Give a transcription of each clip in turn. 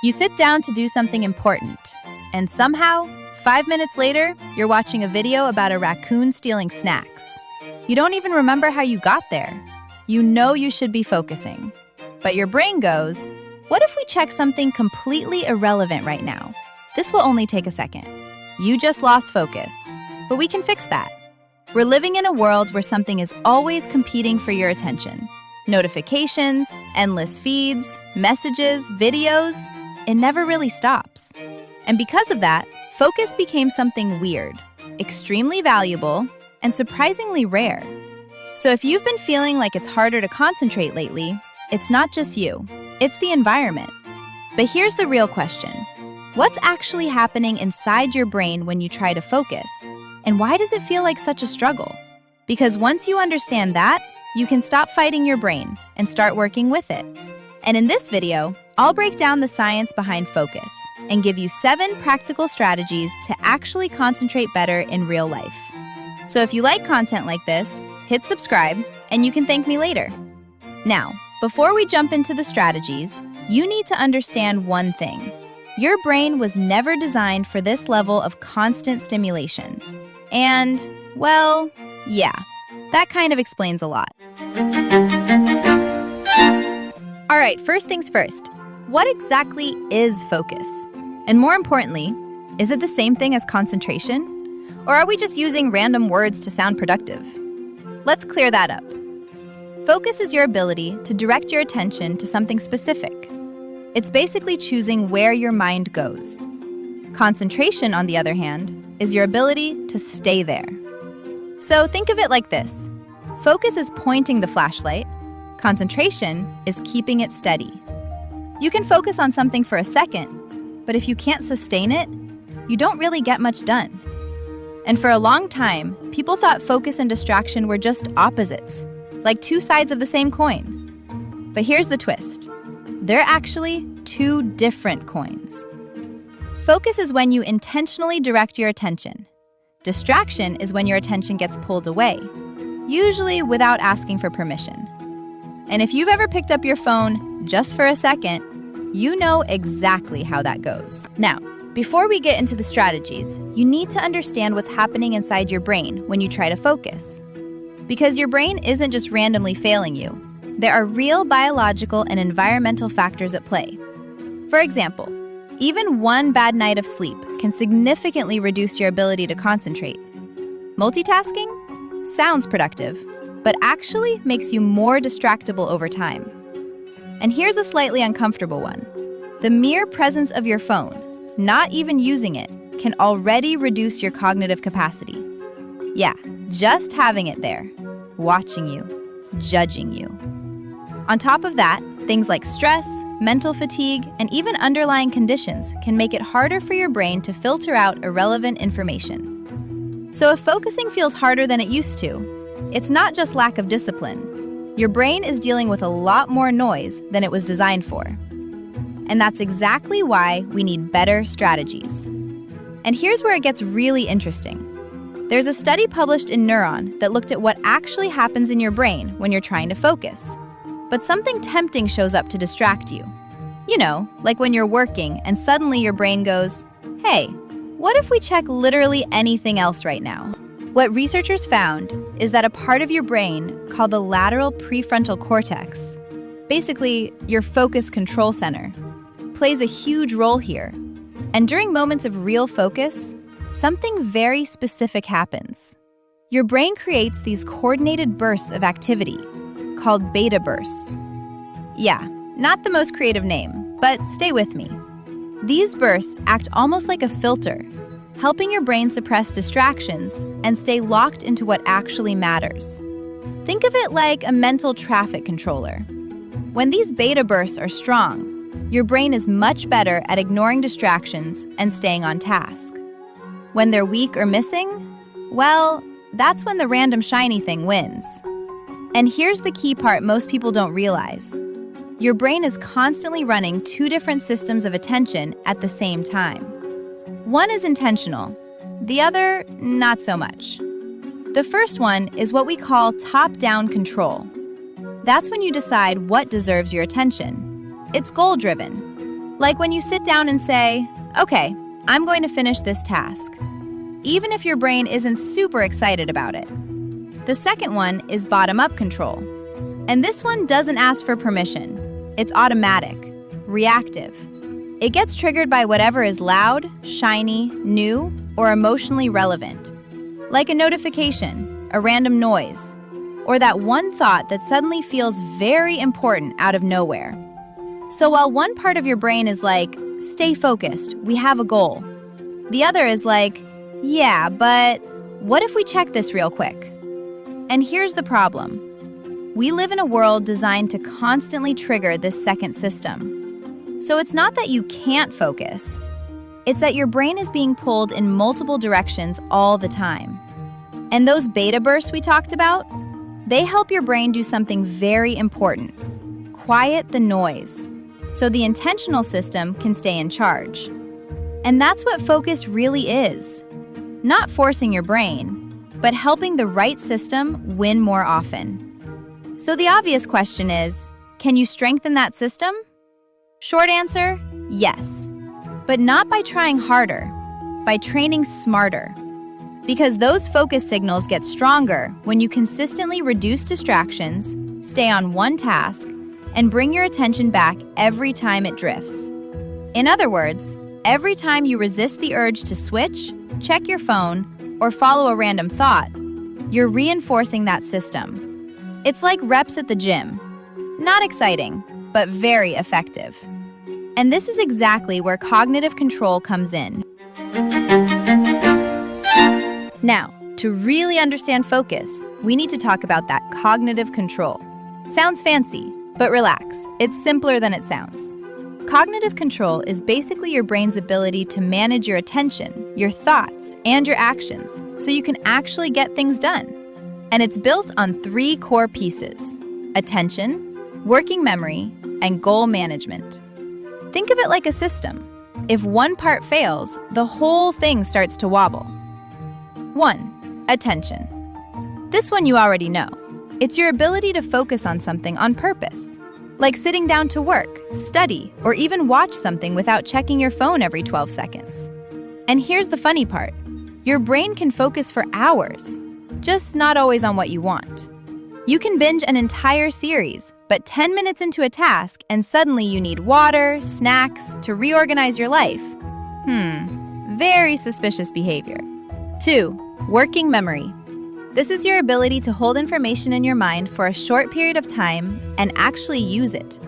You sit down to do something important, and somehow, 5 minutes later, you're watching a video about a raccoon stealing snacks. You don't even remember how you got there. You know you should be focusing. But your brain goes, what if we check something completely irrelevant right now? This will only take a second. You just lost focus, but we can fix that. We're living in a world where something is always competing for your attention. Notifications, endless feeds, messages, videos, it never really stops. And because of that, focus became something weird, extremely valuable, and surprisingly rare. So if you've been feeling like it's harder to concentrate lately, it's not just you, it's the environment. But here's the real question. What's actually happening inside your brain when you try to focus? And why does it feel like such a struggle? Because once you understand that, you can stop fighting your brain and start working with it. And in this video, I'll break down the science behind focus and give you 7 practical strategies to actually concentrate better in real life. So if you like content like this, hit subscribe and you can thank me later. Now, before we jump into the strategies, you need to understand one thing. Your brain was never designed for this level of constant stimulation. And, well, yeah, that kind of explains a lot. All right, first things first. What exactly is focus? And more importantly, is it the same thing as concentration? Or are we just using random words to sound productive? Let's clear that up. Focus is your ability to direct your attention to something specific. It's basically choosing where your mind goes. Concentration, on the other hand, is your ability to stay there. So think of it like this. Focus is pointing the flashlight. Concentration is keeping it steady. You can focus on something for a second, but if you can't sustain it, you don't really get much done. And for a long time, people thought focus and distraction were just opposites, like 2 sides of the same coin. But here's the twist. They're actually 2 different coins. Focus is when you intentionally direct your attention. Distraction is when your attention gets pulled away, usually without asking for permission. And if you've ever picked up your phone just for a second, you know exactly how that goes. Now, before we get into the strategies, you need to understand what's happening inside your brain when you try to focus. Because your brain isn't just randomly failing you. There are real biological and environmental factors at play. For example, even one bad night of sleep can significantly reduce your ability to concentrate. Multitasking sounds productive, but actually makes you more distractible over time. And here's a slightly uncomfortable one. The mere presence of your phone, not even using it, can already reduce your cognitive capacity. Yeah, just having it there, watching you, judging you. On top of that, things like stress, mental fatigue, and even underlying conditions can make it harder for your brain to filter out irrelevant information. So if focusing feels harder than it used to, it's not just lack of discipline. Your brain is dealing with a lot more noise than it was designed for. And that's exactly why we need better strategies. And here's where it gets really interesting. There's a study published in Neuron that looked at what actually happens in your brain when you're trying to focus. But something tempting shows up to distract you. You know, like when you're working and suddenly your brain goes, hey, what if we check literally anything else right now? What researchers found is that a part of your brain called the lateral prefrontal cortex, basically your focus control center, plays a huge role here. And during moments of real focus, something very specific happens. Your brain creates these coordinated bursts of activity called beta bursts. Yeah, not the most creative name, but stay with me. These bursts act almost like a filter, helping your brain suppress distractions and stay locked into what actually matters. Think of it like a mental traffic controller. When these beta bursts are strong, your brain is much better at ignoring distractions and staying on task. When they're weak or missing, well, that's when the random shiny thing wins. And here's the key part most people don't realize. Your brain is constantly running 2 different systems of attention at the same time. One is intentional, the other, not so much. The first one is what we call top-down control. That's when you decide what deserves your attention. It's goal-driven. Like when you sit down and say, okay, I'm going to finish this task, even if your brain isn't super excited about it. The second one is bottom-up control. And this one doesn't ask for permission. It's automatic, reactive. It gets triggered by whatever is loud, shiny, new, or emotionally relevant. Like a notification, a random noise, or that one thought that suddenly feels very important out of nowhere. So while one part of your brain is like, stay focused, we have a goal, the other is like, yeah, but what if we check this real quick? And here's the problem. We live in a world designed to constantly trigger this second system. So it's not that you can't focus. It's that your brain is being pulled in multiple directions all the time. And those beta bursts we talked about, they help your brain do something very important. Quiet the noise, so the intentional system can stay in charge. And that's what focus really is. Not forcing your brain, but helping the right system win more often. So the obvious question is, can you strengthen that system? Short answer, yes. But not by trying harder, by training smarter. Because those focus signals get stronger when you consistently reduce distractions, stay on one task, and bring your attention back every time it drifts. In other words, every time you resist the urge to switch, check your phone, or follow a random thought, you're reinforcing that system. It's like reps at the gym. Not exciting, but very effective. And this is exactly where cognitive control comes in. Now, to really understand focus, we need to talk about that cognitive control. Sounds fancy, but relax. It's simpler than it sounds. Cognitive control is basically your brain's ability to manage your attention, your thoughts, and your actions so you can actually get things done. And it's built on 3 core pieces: attention, working memory, and goal management. Think of it like a system. If one part fails, the whole thing starts to wobble. 1. Attention. This one you already know. It's your ability to focus on something on purpose, like sitting down to work, study, or even watch something without checking your phone every 12 seconds. And here's the funny part. Your brain can focus for hours, just not always on what you want. You can binge an entire series, but 10 minutes into a task and suddenly you need water, snacks, to reorganize your life. Very suspicious behavior. 2. Working memory. This is your ability to hold information in your mind for a short period of time and actually use it.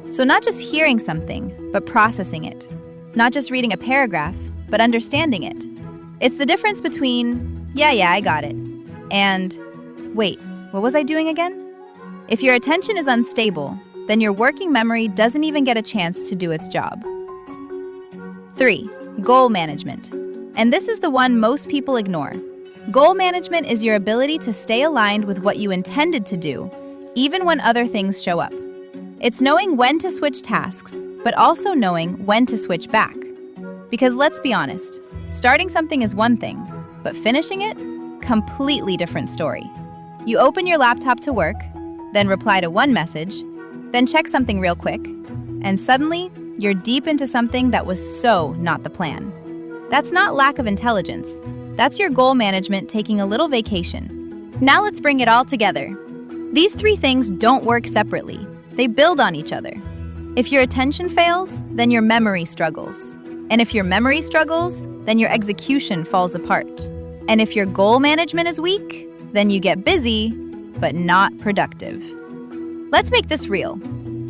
So not just hearing something, but processing it. Not just reading a paragraph, but understanding it. It's the difference between, yeah, I got it, and, wait, what was I doing again? If your attention is unstable, then your working memory doesn't even get a chance to do its job. 3. Goal management. And this is the one most people ignore. Goal management is your ability to stay aligned with what you intended to do, even when other things show up. It's knowing when to switch tasks, but also knowing when to switch back. Because let's be honest, starting something is one thing, but finishing it? Completely different story. You open your laptop to work, then reply to one message, then check something real quick, and suddenly you're deep into something that was so not the plan. That's not lack of intelligence. That's your goal management taking a little vacation. Now let's bring it all together. These 3 things don't work separately. They build on each other. If your attention fails, then your memory struggles. And if your memory struggles, then your execution falls apart. And if your goal management is weak, then you get busy, but not productive. Let's make this real.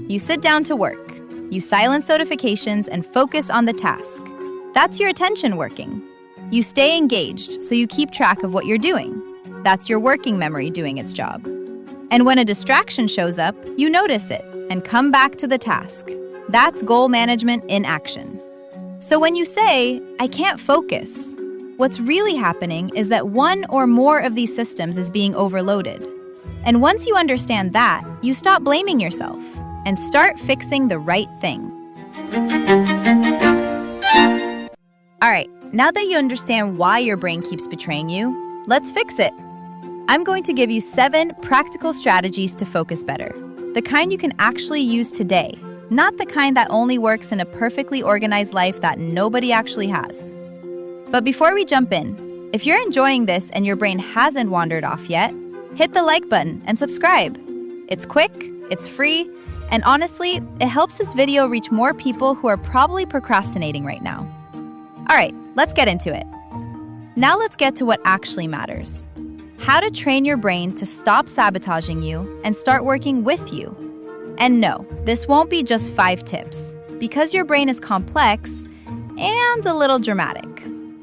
You sit down to work. You silence notifications and focus on the task. That's your attention working. You stay engaged, so you keep track of what you're doing. That's your working memory doing its job. And when a distraction shows up, you notice it and come back to the task. That's goal management in action. So when you say, I can't focus, what's really happening is that one or more of these systems is being overloaded. And once you understand that, you stop blaming yourself and start fixing the right thing. All right, now that you understand why your brain keeps betraying you, let's fix it. I'm going to give you 7 practical strategies to focus better, the kind you can actually use today, not the kind that only works in a perfectly organized life that nobody actually has. But before we jump in, if you're enjoying this and your brain hasn't wandered off yet, hit the like button and subscribe. It's quick, it's free, and honestly, it helps this video reach more people who are probably procrastinating right now. All right, let's get into it. Now let's get to what actually matters. How to train your brain to stop sabotaging you and start working with you. And no, this won't be just 5 tips, because your brain is complex and a little dramatic.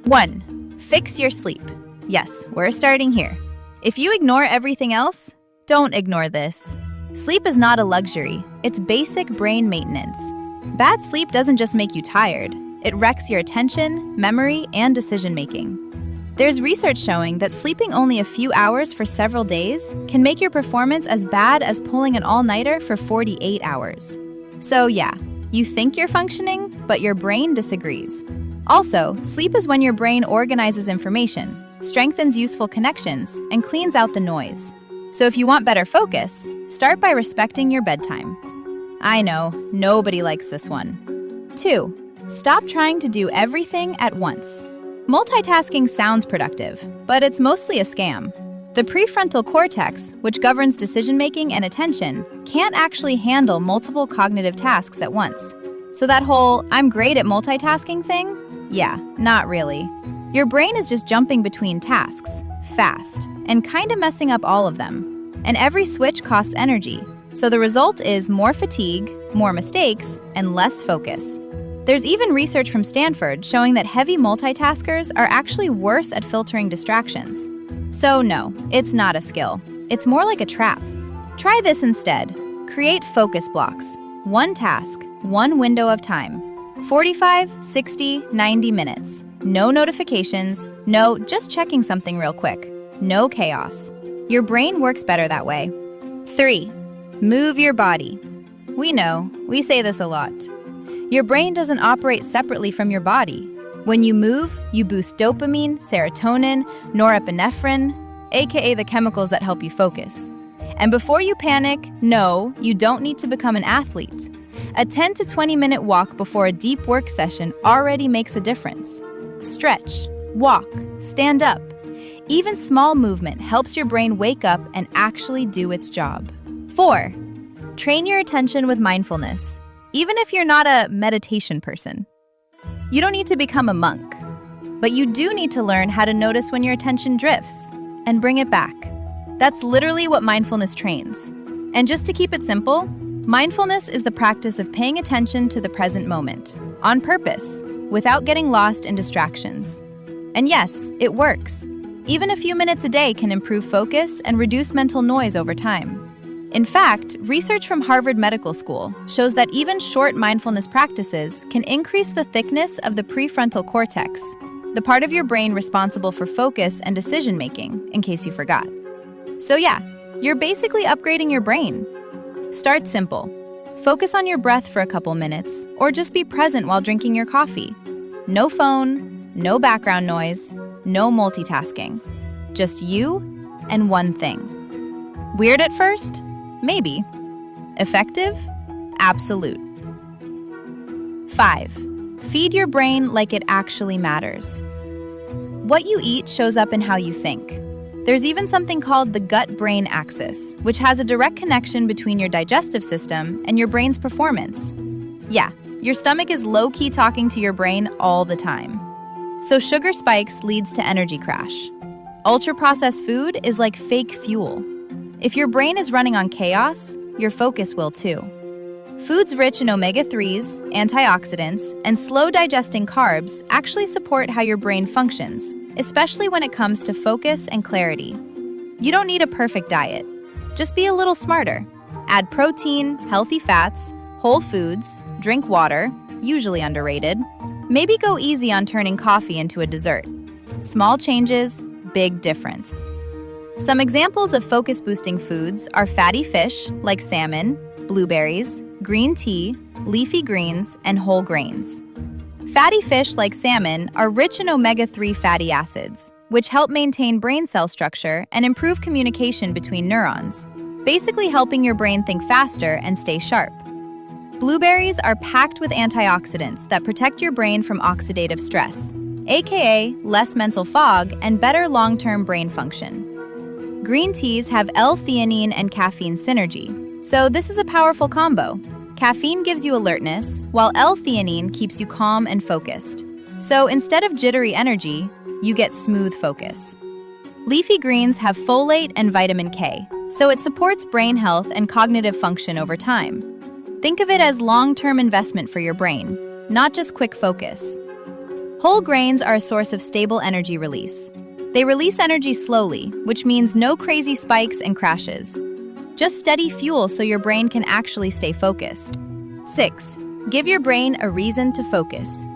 1. Fix your sleep. Yes, we're starting here. If you ignore everything else, don't ignore this. Sleep is not a luxury, it's basic brain maintenance. Bad sleep doesn't just make you tired, it wrecks your attention, memory, and decision-making. There's research showing that sleeping only a few hours for several days can make your performance as bad as pulling an all-nighter for 48 hours. So yeah, you think you're functioning, but your brain disagrees. Also, sleep is when your brain organizes information, strengthens useful connections, and cleans out the noise. So if you want better focus, start by respecting your bedtime. I know, nobody likes this one. 2. Stop trying to do everything at once. Multitasking sounds productive, but it's mostly a scam. The prefrontal cortex, which governs decision-making and attention, can't actually handle multiple cognitive tasks at once. So that whole "I'm great at multitasking" thing? Yeah, not really. Your brain is just jumping between tasks, fast, and kinda messing up all of them. And every switch costs energy, so the result is more fatigue, more mistakes, and less focus. There's even research from Stanford showing that heavy multitaskers are actually worse at filtering distractions. So no, it's not a skill. It's more like a trap. Try this instead. Create focus blocks. 1 task, 1 window of time. 45, 60, 90 minutes. No notifications, no just checking something real quick. No chaos. Your brain works better that way. 3. Move your body. We know, we say this a lot. Your brain doesn't operate separately from your body. When you move, you boost dopamine, serotonin, norepinephrine, aka the chemicals that help you focus. And before you panic, no, you don't need to become an athlete. A 10 to 20-minute walk before a deep work session already makes a difference. Stretch, walk, stand up. Even small movement helps your brain wake up and actually do its job. 4. Train your attention with mindfulness. Even if you're not a meditation person. You don't need to become a monk, but you do need to learn how to notice when your attention drifts and bring it back. That's literally what mindfulness trains. And just to keep it simple, mindfulness is the practice of paying attention to the present moment, on purpose, without getting lost in distractions. And yes, it works. Even a few minutes a day can improve focus and reduce mental noise over time. In fact, research from Harvard Medical School shows that even short mindfulness practices can increase the thickness of the prefrontal cortex, the part of your brain responsible for focus and decision-making, in case you forgot. So yeah, you're basically upgrading your brain. Start simple. Focus on your breath for a couple minutes, or just be present while drinking your coffee. No phone, no background noise, no multitasking. Just you and one thing. Weird at first? Maybe. Effective? Absolute. 5. Feed your brain like it actually matters. What you eat shows up in how you think. There's even something called the gut-brain axis, which has a direct connection between your digestive system and your brain's performance. Yeah, your stomach is low-key talking to your brain all the time. So sugar spikes leads to energy crash. Ultra-processed food is like fake fuel. If your brain is running on chaos, your focus will too. Foods rich in omega-3s, antioxidants, and slow-digesting carbs actually support how your brain functions, especially when it comes to focus and clarity. You don't need a perfect diet. Just be a little smarter. Add protein, healthy fats, whole foods, drink water, usually underrated. Maybe go easy on turning coffee into a dessert. Small changes, big difference. Some examples of focus-boosting foods are fatty fish, like salmon, blueberries, green tea, leafy greens, and whole grains. Fatty fish, like salmon, are rich in omega-3 fatty acids, which help maintain brain cell structure and improve communication between neurons, basically helping your brain think faster and stay sharp. Blueberries are packed with antioxidants that protect your brain from oxidative stress, aka less mental fog and better long-term brain function. Green teas have L-theanine and caffeine synergy, so this is a powerful combo. Caffeine gives you alertness, while L-theanine keeps you calm and focused. So instead of jittery energy, you get smooth focus. Leafy greens have folate and vitamin K, so it supports brain health and cognitive function over time. Think of it as long-term investment for your brain, not just quick focus. Whole grains are a source of stable energy release. They release energy slowly, which means no crazy spikes and crashes. Just steady fuel so your brain can actually stay focused. 6. Give your brain a reason to focus.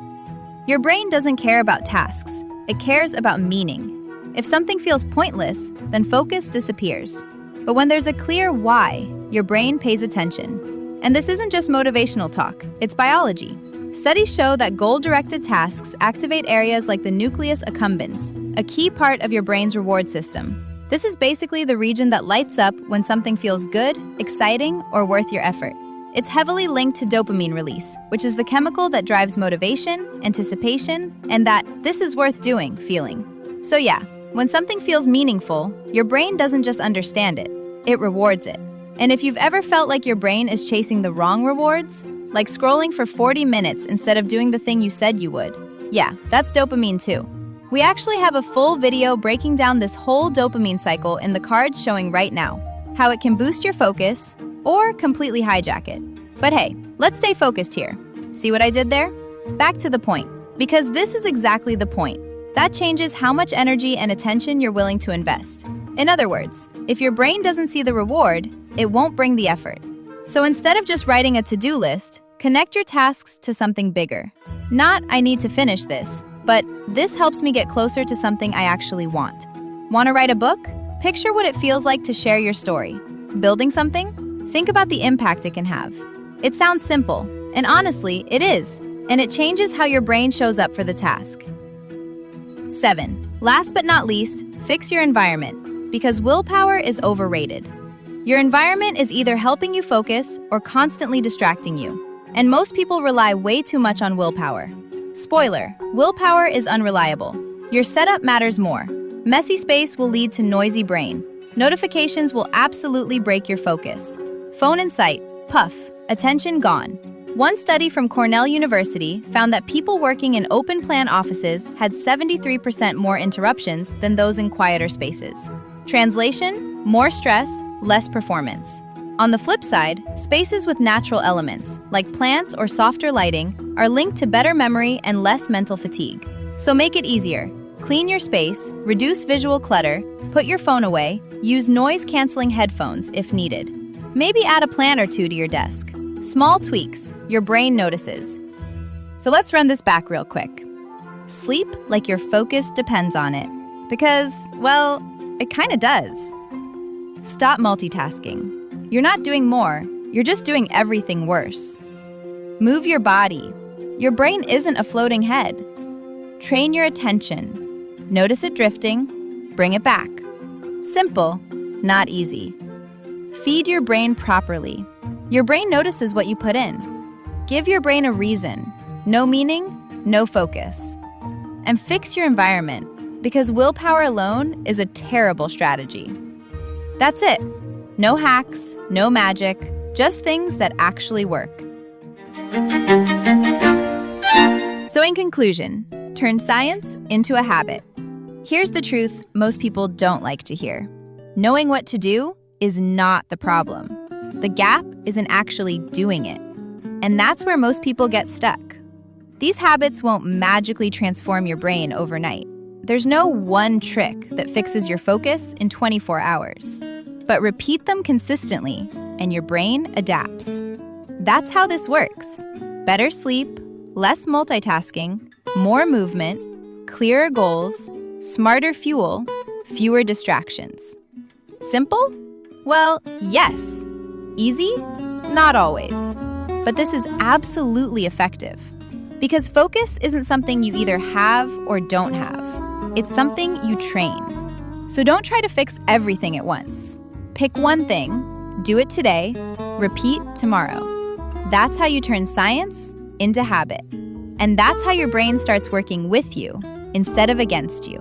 Your brain doesn't care about tasks. It cares about meaning. If something feels pointless, then focus disappears. But when there's a clear why, your brain pays attention. And this isn't just motivational talk, it's biology. Studies show that goal-directed tasks activate areas like the nucleus accumbens, a key part of your brain's reward system. This is basically the region that lights up when something feels good, exciting, or worth your effort. It's heavily linked to dopamine release, which is the chemical that drives motivation, anticipation, and that "this is worth doing" feeling. So yeah, when something feels meaningful, your brain doesn't just understand it, it rewards it. And if you've ever felt like your brain is chasing the wrong rewards, like scrolling for 40 minutes instead of doing the thing you said you would, yeah, that's dopamine too. We actually have a full video breaking down this whole dopamine cycle in the cards showing right now, how it can boost your focus or completely hijack it. But hey, let's stay focused here. See what I did there? Back to the point, because this is exactly the point. That changes how much energy and attention you're willing to invest. In other words, if your brain doesn't see the reward, it won't bring the effort. So instead of just writing a to-do list, connect your tasks to something bigger. Not "I need to finish this," but "this helps me get closer to something I actually want." Want to write a book? Picture what it feels like to share your story. Building something? Think about the impact it can have. It sounds simple, and honestly, it is, and it changes how your brain shows up for the task. 7. Last but not least, fix your environment, because willpower is overrated. Your environment is either helping you focus or constantly distracting you, and most people rely way too much on willpower. Spoiler, willpower is unreliable. Your setup matters more. Messy space will lead to noisy brain. Notifications will absolutely break your focus. Phone in sight, puff, attention gone. One study from Cornell University found that people working in open-plan offices had 73% more interruptions than those in quieter spaces. Translation: more stress, less performance. On the flip side, spaces with natural elements, like plants or softer lighting, are linked to better memory and less mental fatigue. So make it easier. Clean your space, reduce visual clutter, put your phone away, use noise-canceling headphones if needed. Maybe add a plant or two to your desk. Small tweaks, your brain notices. So let's run this back real quick. Sleep like your focus depends on it. Because, well, it kinda does. Stop multitasking. You're not doing more, you're just doing everything worse. Move your body. Your brain isn't a floating head. Train your attention. Notice it drifting, bring it back. Simple, not easy. Feed your brain properly. Your brain notices what you put in. Give your brain a reason. No meaning, no focus. And fix your environment, because willpower alone is a terrible strategy. That's it. No hacks, no magic, just things that actually work. So in conclusion, turn science into a habit. Here's the truth most people don't like to hear. Knowing what to do is not the problem. The gap isn't actually doing it. And that's where most people get stuck. These habits won't magically transform your brain overnight. There's no one trick that fixes your focus in 24 hours. But repeat them consistently, and your brain adapts. That's how this works. Better sleep, less multitasking, more movement, clearer goals, smarter fuel, fewer distractions. Simple? Well, yes. Easy? Not always. But this is absolutely effective. Because focus isn't something you either have or don't have. It's something you train. So don't try to fix everything at once. Pick one thing, do it today, repeat tomorrow. That's how you turn science into habit. And that's how your brain starts working with you instead of against you.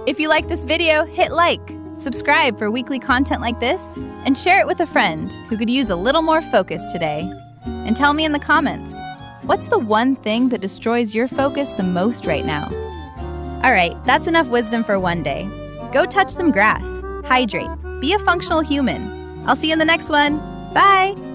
If you like this video, hit like, subscribe for weekly content like this, and share it with a friend who could use a little more focus today. And tell me in the comments, what's the one thing that destroys your focus the most right now? All right, that's enough wisdom for one day. Go touch some grass, hydrate, be a functional human. I'll see you in the next one. Bye!